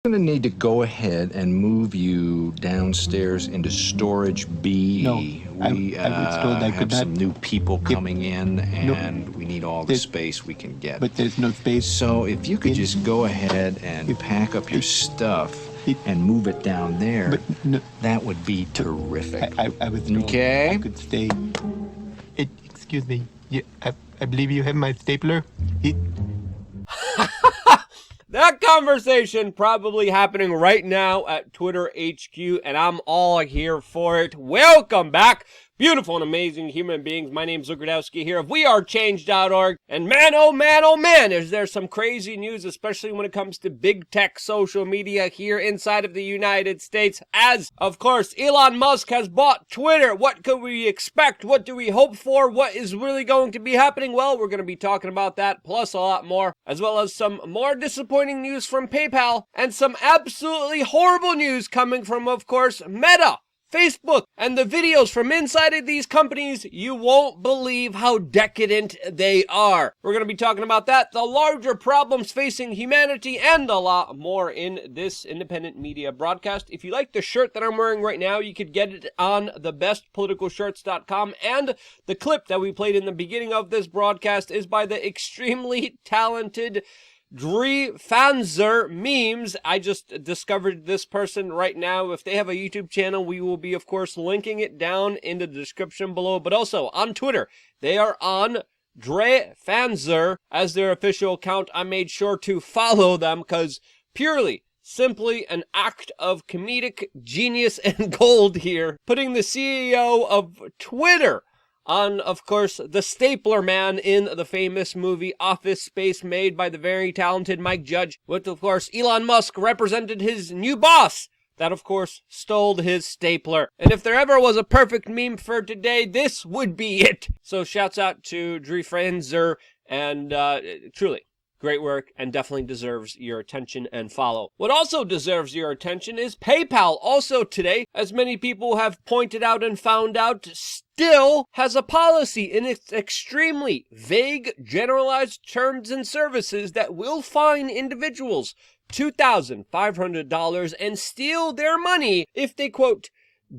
I'm gonna need to go ahead and move you downstairs into storage B. No, We I was told I could have some not. new people coming in, No. and we need all the space we can get. But there's no space. So if you could just go ahead and pack up your stuff and move it down there, But no, that would be terrific. I was told Okay. I could stay. Excuse me. I believe you have my stapler. That conversation probably happening right now at Twitter HQ, and I'm all here for it. Welcome back, beautiful and amazing human beings. My name's Luke Radowski here of wearechange.org, and man, oh man, is there some crazy news, especially when it comes to big tech social media here inside of the United States, as, of course, Elon Musk has bought Twitter. What could we expect? What do we hope for? What is really going to be happening? Well, we're going to be talking about that, plus a lot more, as well as some more disappointing news from PayPal, and some absolutely horrible news coming from, of course, Meta, Facebook, and the videos from inside of these companies. You won't believe how decadent they are. We're going to be talking about that, the larger problems facing humanity, and a lot more in this independent media broadcast. If you like the shirt that I'm wearing right now, you could get it on thebestpoliticalshirts.com, and the clip that we played in the beginning of this broadcast is by the extremely talented Fanzer Memes. I just discovered this person right now. If they have a YouTube channel, we will be, of course, linking it down in the description below. But also on Twitter, they are on Fanzer as their official account. I made sure to follow them because purely, simply an act of comedic genius and gold here, putting the CEO of Twitter on, of course, the stapler man in the famous movie Office Space, made by the very talented Mike Judge, with, of course, Elon Musk represented his new boss that, of course, stole his stapler. And if there ever was a perfect meme for today, this would be it. So shouts out to Drew Franzer, and truly, great work, and definitely deserves your attention and follow. What also deserves your attention is PayPal. Also today, as many people have pointed out and found out, still has a policy in its extremely vague, generalized terms and services that will fine individuals $2,500 and steal their money if they, quote,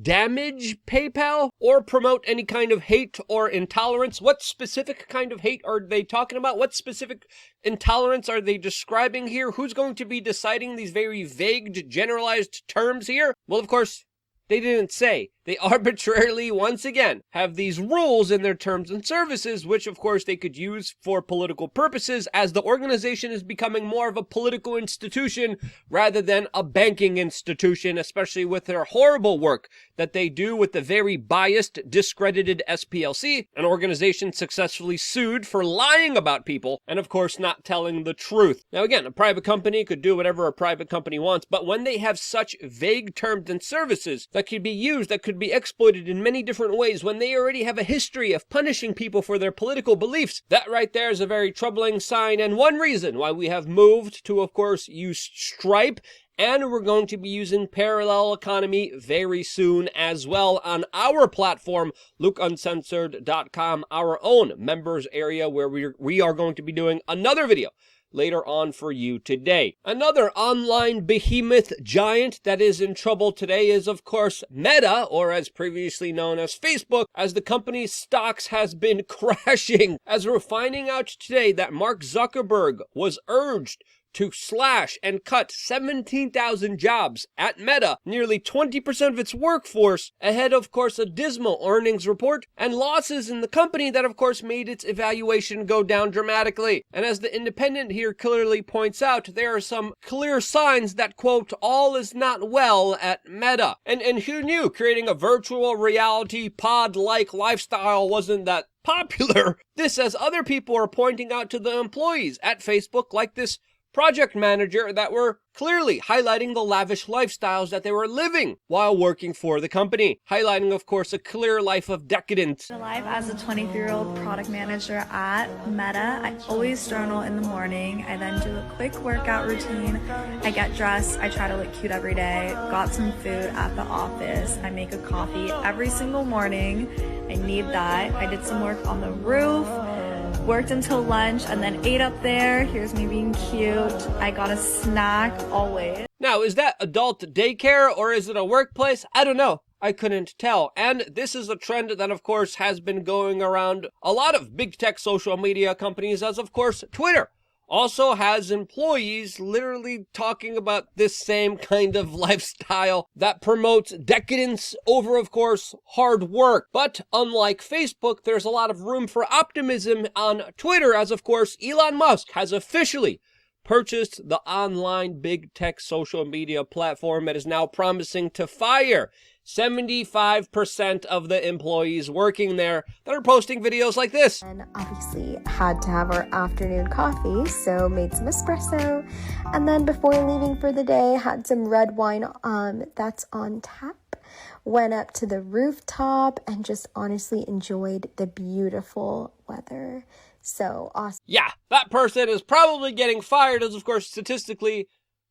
damage PayPal or promote any kind of hate or intolerance. What specific kind of hate are they talking about? What specific intolerance are they describing here? Who's going to be deciding these very vague, generalized terms here? Well, of course, they didn't say. They arbitrarily, once again, have these rules in their terms and services, which of course they could use for political purposes, as the organization is becoming more of a political institution rather than a banking institution, especially with their horrible work that they do with the very biased, discredited SPLC, an organization successfully sued for lying about people and, of course, not telling the truth. Now, again, a private company could do whatever a private company wants, but when they have such vague terms and services that could be used, that could be exploited in many different ways, when they already have a history of punishing people for their political beliefs, that right there is a very troubling sign, and one reason why we have moved to, of course, use Stripe, and we're going to be using Parallel Economy very soon as well on our platform, LukeUncensored.com, our own members area, where we are going to be doing another video later on for you today. Another online behemoth giant that is in trouble today is, of course, Meta, or as previously known as Facebook, as the company's stocks has been crashing, as we're finding out today that Mark Zuckerberg was urged to slash and cut 17,000 jobs at Meta, nearly 20% of its workforce, ahead of course a dismal earnings report and losses in the company that of course made its evaluation go down dramatically. And as the Independent here clearly points out, there are some clear signs that, quote, all is not well at Meta. And who knew creating a virtual reality pod-like lifestyle wasn't that popular? This, as other people are pointing out to the employees at Facebook, like this project manager, that were clearly highlighting the lavish lifestyles that they were living while working for the company, highlighting, of course, a clear life of decadence. Alive as a 23-year-old product manager at Meta, I always journal in the morning. I then do a quick workout routine. I get dressed. I try to look cute every day. Got some food at the office. I make a coffee every single morning. I need that. I did some work on the roof. Worked until lunch and then ate up there. Here's me being cute. I got a snack always. Now, Now, is that adult daycare or is it a workplace? I don't know. I couldn't tell. And this is a trend that, of course, has been going around a lot of big tech social media companies, as of course, Twitter also has employees literally talking about this same kind of lifestyle that promotes decadence over, of course, hard work. But unlike Facebook, there's a lot of room for optimism on Twitter, as of course, Elon Musk has officially purchased the online big tech social media platform that is now promising to fire 75% of the employees working there that are posting videos like this. And obviously had to have our afternoon coffee, so made some espresso. And then before leaving for the day, had some red wine that's on tap. Went up to the rooftop and just honestly enjoyed the beautiful weather. So awesome. Yeah, that person is probably getting fired, as of course statistically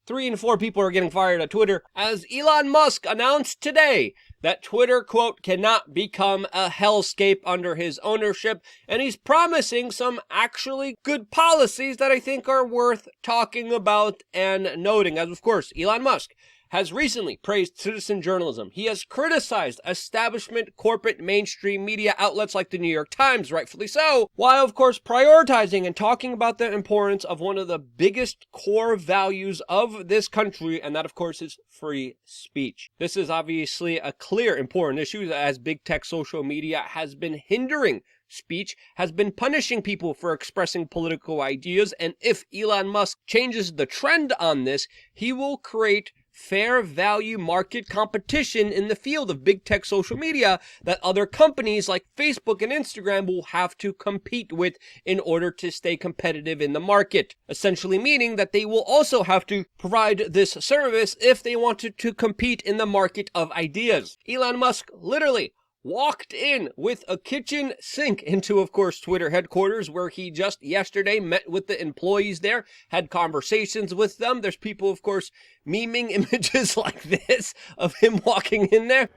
3 in 4 people are getting fired at Twitter, as Elon Musk announced today that Twitter, quote, cannot become a hellscape under his ownership, and he's promising some actually good policies that I think are worth talking about and noting. As of course, Elon Musk has recently praised citizen journalism. He has criticized establishment corporate mainstream media outlets like the New York Times, rightfully so, while of course prioritizing and talking about the importance of one of the biggest core values of this country, and that of course is free speech. This is obviously a clear important issue as big tech social media has been hindering speech, has been punishing people for expressing political ideas, and if Elon Musk changes the trend on this, he will create fair value market competition in the field of big tech social media that other companies like Facebook and Instagram will have to compete with in order to stay competitive in the market. Essentially meaning that they will also have to provide this service if they wanted to compete in the market of ideas. Elon Musk literally walked in with a kitchen sink into, of course, Twitter headquarters, where he just yesterday met with the employees there, had conversations with them. There's people, of course, memeing images like this of him walking in there.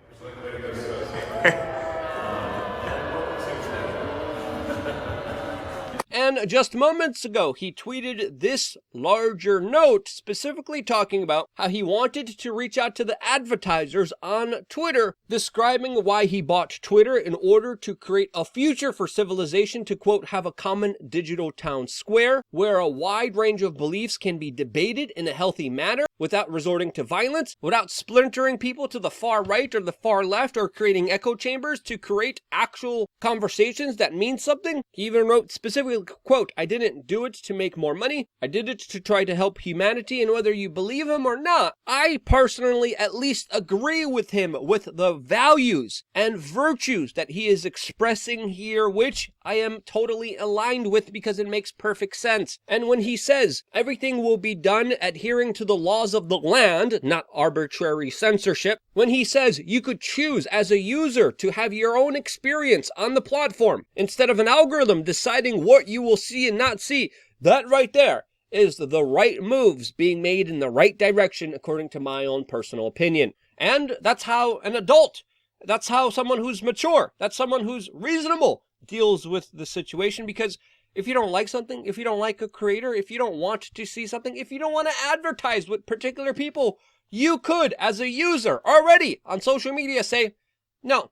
And just moments ago, he tweeted this larger note, specifically talking about how he wanted to reach out to the advertisers on Twitter, describing why he bought Twitter in order to create a future for civilization to, quote, have a common digital town square, where a wide range of beliefs can be debated in a healthy manner, without resorting to violence, without splintering people to the far right or the far left, or creating echo chambers to create actual conversations that mean something. He even wrote specifically, quote, I didn't do it to make more money. I did it to try to help humanity, and whether you believe him or not, I personally at least agree with him with the values and virtues that he is expressing here, which I am totally aligned with because it makes perfect sense. And when he says everything will be done adhering to the laws of the land, not arbitrary censorship, when he says you could choose as a user to have your own experience on the platform instead of an algorithm deciding what you will see and not see, that right there is the right moves being made in the right direction according to my own personal opinion. And that's how an adult, that's how someone who's mature, that's someone who's reasonable deals with the situation. Because if you don't like something, if you don't like a creator, if you don't want to see something, if you don't want to advertise with particular people, you could, as a user already on social media, say, no,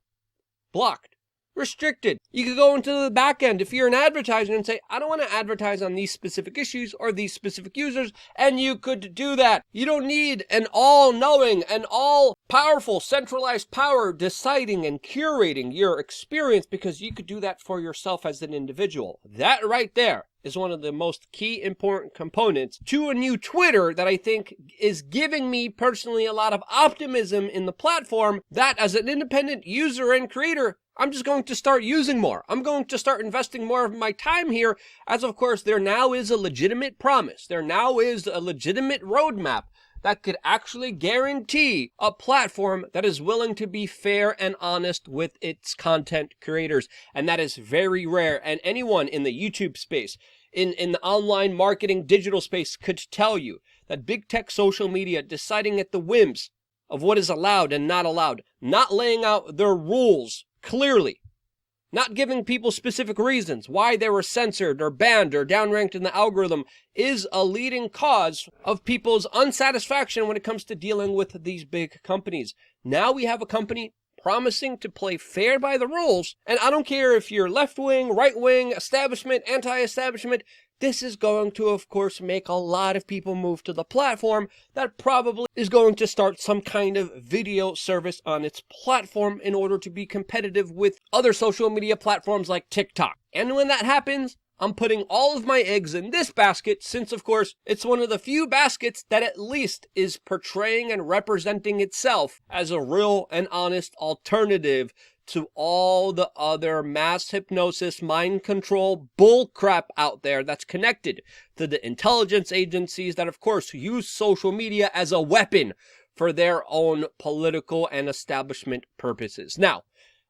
blocked, restricted. You could go into the back end if you're an advertiser and say, I don't want to advertise on these specific issues or these specific users, and you could do that. You don't need an all-knowing and all-powerful centralized power deciding and curating your experience, because you could do that for yourself as an individual. That right there is one of the most key important components to a new Twitter that I think is giving me personally a lot of optimism in the platform, that as an independent user and creator, I'm just going to start using more. I'm going to start investing more of my time here, as of course there now is a legitimate promise. There now is a legitimate roadmap that could actually guarantee a platform that is willing to be fair and honest with its content creators. And that is very rare. And anyone in the YouTube space, in the online marketing digital space, could tell you that big tech social media deciding at the whims of what is allowed and not allowed, not laying out their rules clearly, Not giving people specific reasons why they were censored or banned or downranked in the algorithm is a leading cause of people's unsatisfaction when it comes to dealing with these big companies. Now we have a company promising to play fair by the rules, and I don't care if you're left-wing, right-wing, establishment, anti-establishment, this is going to, of course, make a lot of people move to the platform that probably is going to start some kind of video service on its platform in order to be competitive with other social media platforms like TikTok. And when that happens, I'm putting all of my eggs in this basket since, of course, it's one of the few baskets that at least is portraying and representing itself as a real and honest alternative to all the other mass hypnosis, mind control bullcrap out there that's connected to the intelligence agencies that, of course, use social media as a weapon for their own political and establishment purposes. Now,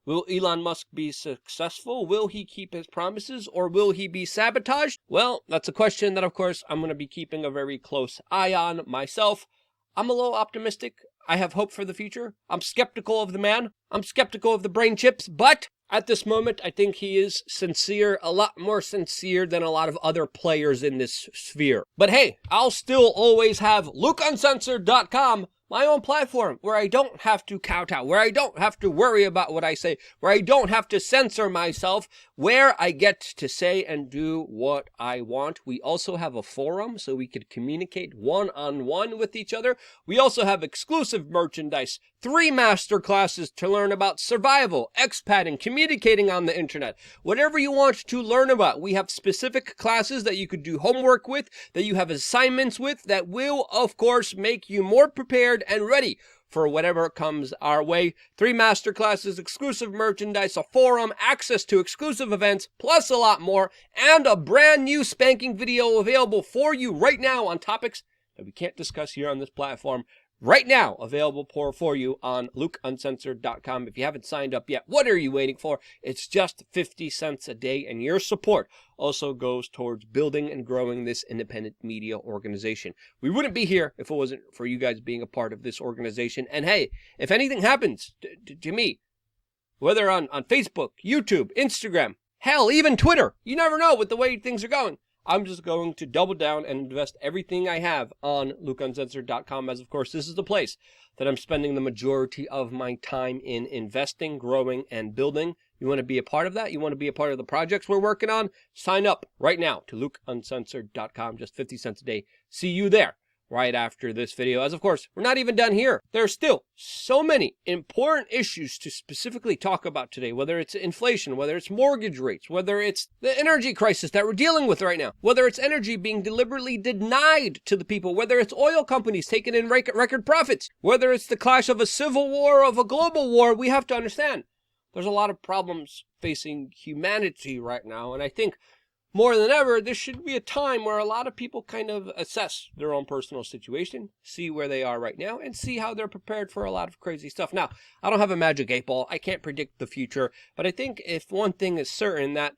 will Elon Musk be successful? Will he keep his promises, or will he be sabotaged? Well, that's a question that, of course, I'm going to be keeping a very close eye on myself. I'm a little optimistic. I have hope for the future. I'm skeptical of the man. I'm skeptical of the brain chips, but at this moment, I think he is sincere, a lot more sincere than a lot of other players in this sphere. But hey, I'll still always have LukeUncensored.com, my own platform, where I don't have to kowtow, where I don't have to worry about what I say, where I don't have to censor myself, where I get to say and do what I want. We also have a forum so we could communicate one-on-one with each other. We also have exclusive merchandise, 3 masterclasses to learn about survival, expatting, communicating on the internet, whatever you want to learn about. We have specific classes that you could do homework with, that you have assignments with, that will, of course, make you more prepared and ready for whatever comes our way. 3 masterclasses, exclusive merchandise, a forum, access to exclusive events, plus a lot more, and a brand new spanking video available for you right now on topics that we can't discuss here on this platform. Right now, available for you on LukeUncensored.com. If you haven't signed up yet, what are you waiting for? It's just 50 cents a day, and your support also goes towards building and growing this independent media organization. We wouldn't be here if it wasn't for you guys being a part of this organization. And hey, if anything happens to me, whether on Facebook, YouTube, Instagram, hell, even Twitter, you never know with the way things are going. I'm just going to double down and invest everything I have on LukeUncensored.com, as of course this is the place that I'm spending the majority of my time in investing, growing, and building. You want to be a part of that? You want to be a part of the projects we're working on? Sign up right now to LukeUncensored.com, just 50 cents a day. See you there right after this video. As of course, we're not even done here. There are still so many important issues to specifically talk about today, whether it's inflation, whether it's mortgage rates, whether it's the energy crisis that we're dealing with right now, whether it's energy being deliberately denied to the people, whether it's oil companies taking in record profits, whether it's the clash of a civil war, of a global war. We have to understand there's a lot of problems facing humanity right now, and I think more than ever, this should be a time where a lot of people kind of assess their own personal situation, see where they are right now, and see how they're prepared for a lot of crazy stuff. Now, I don't have a magic 8 ball. I can't predict the future, but I think if one thing is certain, that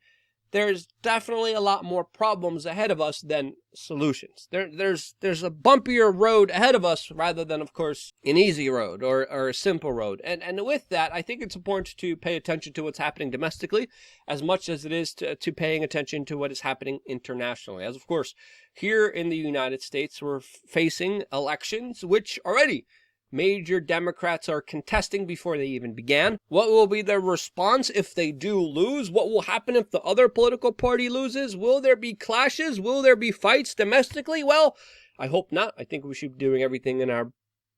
there's definitely a lot more problems ahead of us than solutions. There's a bumpier road ahead of us rather than, of course, an easy road or a simple road. And with that, I think it's important to pay attention to what's happening domestically as much as it is to paying attention to what is happening internationally. As, of course, here in the United States, we're facing elections which already major Democrats are contesting before they even began. What will be their response if they do lose? What will happen if the other political party loses? Will there be clashes? Will there be fights domestically? Well, I hope not. I think we should be doing everything in our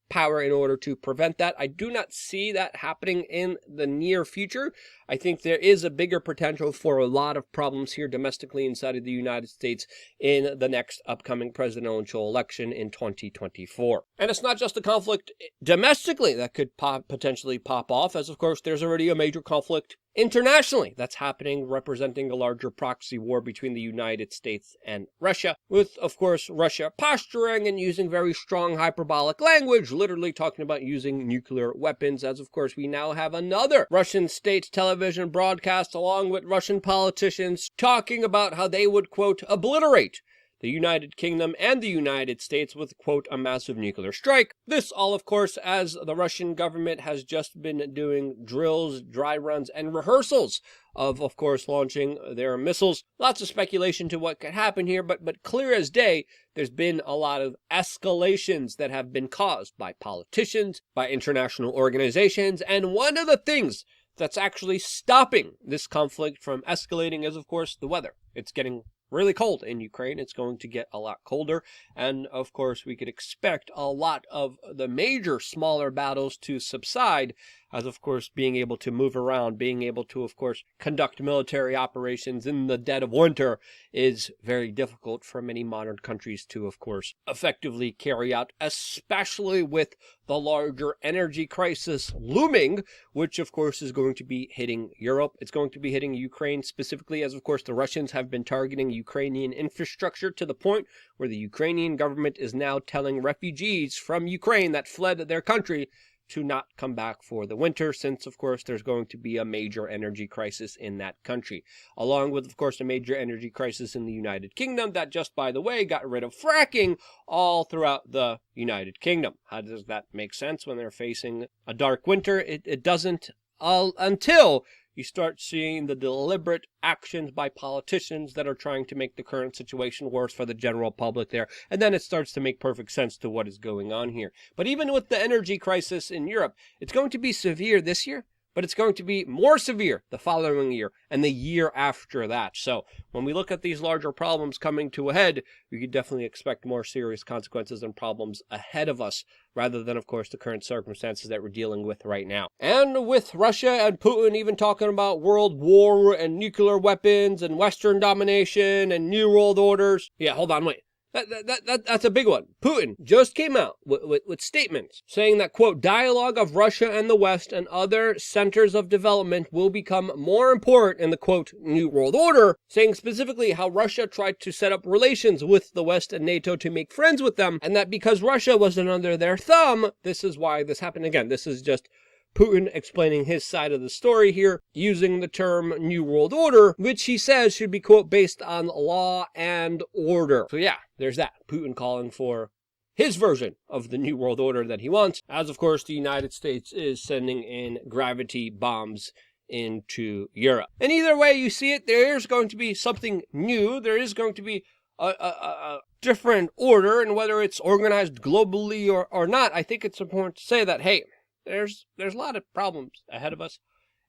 power in order to prevent that. I do not see that happening in the near future. I think there is a bigger potential for a lot of problems here domestically inside of the United States in the next upcoming presidential election in 2024. And it's not just a conflict domestically that could potentially pop off, as of course there's already a major conflict internationally that's happening, representing a larger proxy war between the United States and Russia, with, of course, Russia posturing and using very strong hyperbolic language, literally talking about using nuclear weapons, as of course we now have another Russian state television broadcast along with Russian politicians talking about how they would, quote, obliterate the United Kingdom and the United States with, quote, a massive nuclear strike. This all, of course, as the Russian government has just been doing drills, dry runs, and rehearsals of course, launching their missiles. Lots of speculation to what could happen here, but clear as day, there's been a lot of escalations that have been caused by politicians, by international organizations, and one of the things that's actually stopping this conflict from escalating is, of course, the weather. It's getting really cold in Ukraine. It's going to get a lot colder. And of course, we could expect a lot of the major smaller battles to subside as, of course, being able to move around, being able to, of course, conduct military operations in the dead of winter is very difficult for many modern countries to, of course, effectively carry out, especially with the larger energy crisis looming, which, of course, is going to be hitting Europe. It's going to be hitting Ukraine specifically, as, of course, the Russians have been targeting Ukrainian infrastructure to the point where the Ukrainian government is now telling refugees from Ukraine that fled their country to not come back for the winter, since, of course, there's going to be a major energy crisis in that country, along with, of course, a major energy crisis in the United Kingdom that just, by the way, got rid of fracking all throughout the United Kingdom. How does that make sense when they're facing a dark winter? It doesn't until you start seeing the deliberate actions by politicians that are trying to make the current situation worse for the general public there. And then it starts to make perfect sense to what is going on here. But even with the energy crisis in Europe, it's going to be severe this year, but it's going to be more severe the following year and the year after that. So when we look at these larger problems coming to a head, we could definitely expect more serious consequences and problems ahead of us, rather than, of course, the current circumstances that we're dealing with right now. And with Russia and Putin even talking about world war and nuclear weapons and Western domination and new world orders. Yeah, hold on, wait. That's a big one. Putin just came out with statements saying that, quote, dialogue of Russia and the West and other centers of development will become more important in the, quote, New World Order, saying specifically how Russia tried to set up relations with the West and NATO to make friends with them, and that because Russia wasn't under their thumb, this is why this happened. Again, this is just Putin explaining his side of the story here, using the term New World Order, which he says should be, quote, based on law and order. So yeah, there's that. Putin calling for his version of the New World Order that he wants, as, of course, the United States is sending in gravity bombs into Europe. And either way you see it, there's going to be something new. There is going to be a different order, and whether it's organized globally or not, I think it's important to say that, hey, there's a lot of problems ahead of us,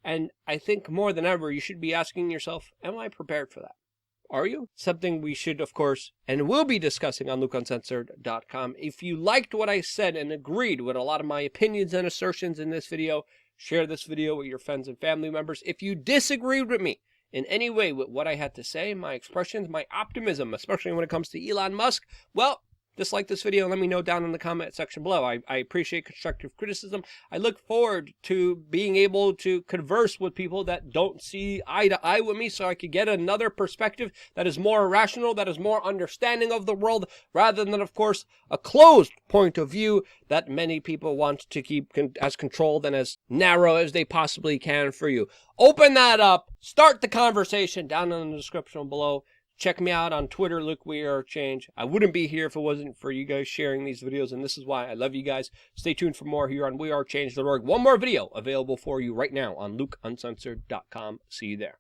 and I think more than ever you should be asking yourself, am I prepared for that? Are you? Something we should, of course, and will be discussing on LukeUncensored.com. If you liked what I said and agreed with a lot of my opinions and assertions in this video, share this video with your friends and family members. If you disagreed with me in any way with what I had to say, my expressions, my optimism, especially when it comes to Elon Musk, well, dislike this video and let me know down in the comment section below. I appreciate constructive criticism. I look forward to being able to converse with people that don't see eye to eye with me, so I could get another perspective that is more rational, that is more understanding of the world, rather than, of course, a closed point of view that many people want to keep as controlled and as narrow as they possibly can for you. Open that up. Start the conversation down in the description below. Check me out on Twitter, Luke We Are Change. I wouldn't be here if it wasn't for you guys sharing these videos, and this is why I love you guys. Stay tuned for more here on wearechange.org. One more video available for you right now on LukeUncensored.com. See you there.